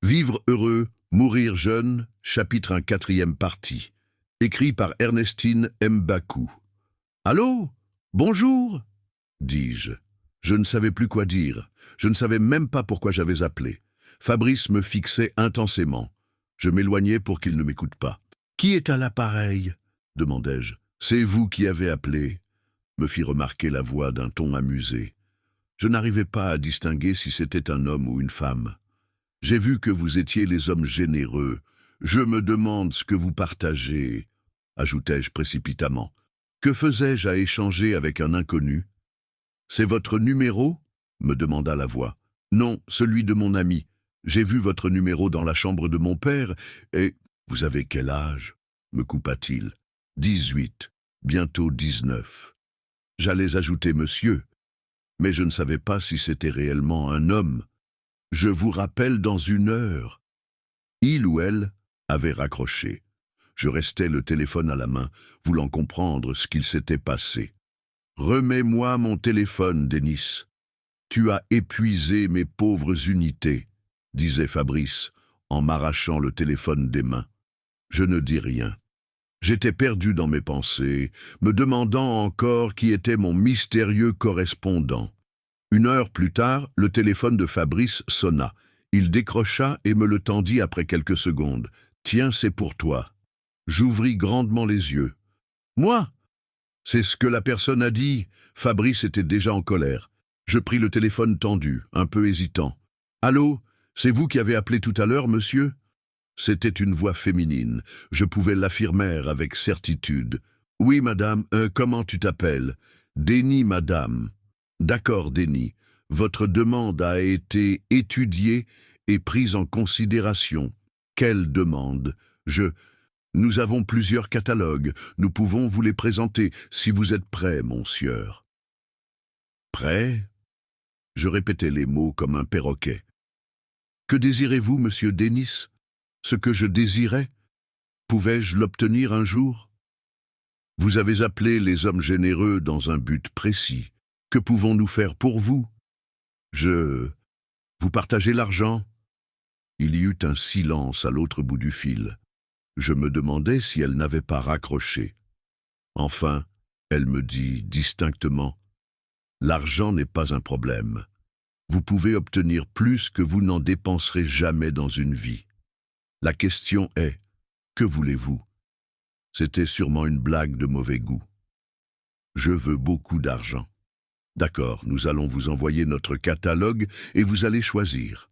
Vivre heureux, mourir jeune, chapitre 1 quatrième partie. Écrit par Ernestine Mbakou. « Allô? Bonjour » dis-je. Je ne savais plus quoi dire. Je ne savais même pas pourquoi j'avais appelé. Fabrice me fixait intensément. Je m'éloignais pour qu'il ne m'écoute pas. « Qui est à l'appareil » demandai-je. « C'est vous qui avez appelé » me fit remarquer la voix d'un ton amusé. Je n'arrivais pas à distinguer si c'était un homme ou une femme. « J'ai vu que vous étiez les hommes généreux. Je me demande ce que vous partagez, » ajoutai-je précipitamment. Que faisais-je à échanger avec un inconnu? « C'est votre numéro » me demanda la voix. « Non, celui de mon ami. J'ai vu votre numéro dans la chambre de mon père et... »« Vous avez quel âge » me coupa-t-il. « 18, bientôt 19. » J'allais ajouter monsieur, mais je ne savais pas si c'était réellement un homme. « Je vous rappelle dans 1 heure. » Il ou elle avait raccroché. Je restais le téléphone à la main, voulant comprendre ce qu'il s'était passé. « Remets-moi mon téléphone, Denis. Tu as épuisé mes pauvres unités, » disait Fabrice, en m'arrachant le téléphone des mains. Je ne dis rien. J'étais perdu dans mes pensées, me demandant encore qui était mon mystérieux correspondant. 1 heure plus tard, le téléphone de Fabrice sonna. Il décrocha et me le tendit après quelques secondes. « Tiens, c'est pour toi. » J'ouvris grandement les yeux. « Moi ?» C'est ce que la personne a dit. Fabrice était déjà en colère. Je pris le téléphone tendu, un peu hésitant. « Allô, c'est vous qui avez appelé tout à l'heure, monsieur ?» C'était une voix féminine. Je pouvais l'affirmer avec certitude. « Oui, madame, comment tu t'appelles ?»« Denis, madame. »« D'accord, Denis. Votre demande a été étudiée et prise en considération. » « Quelle demande ? » Nous avons plusieurs catalogues. Nous pouvons vous les présenter si vous êtes prêt, mon sieur. » Prêt ? Je répétais les mots comme un perroquet. « Que désirez-vous, monsieur Denis ? Ce que je désirais ? Pouvais-je l'obtenir un jour ? Vous avez appelé les hommes généreux dans un but précis. Que pouvons-nous faire pour vous ? Vous partagez l'argent ? Il y eut un silence à l'autre bout du fil. Je me demandais si elle n'avait pas raccroché. Enfin, elle me dit distinctement « L'argent n'est pas un problème. Vous pouvez obtenir plus que vous n'en dépenserez jamais dans une vie. La question est, que voulez-vous » C'était sûrement une blague de mauvais goût. « Je veux beaucoup d'argent. » « D'accord, nous allons vous envoyer notre catalogue et vous allez choisir.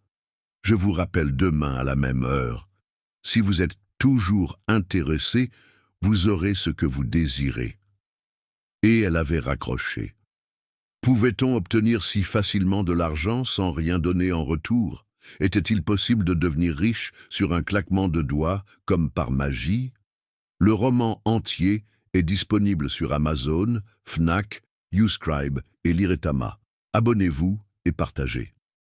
Je vous rappelle demain à la même heure. Si vous êtes toujours intéressé, vous aurez ce que vous désirez. » Et elle avait raccroché. Pouvait-on obtenir si facilement de l'argent sans rien donner en retour? Était-il possible de devenir riche sur un claquement de doigts, comme par magie? Le roman entier est disponible sur Amazon, Fnac, YouScribe et Liretama. Abonnez-vous et partagez.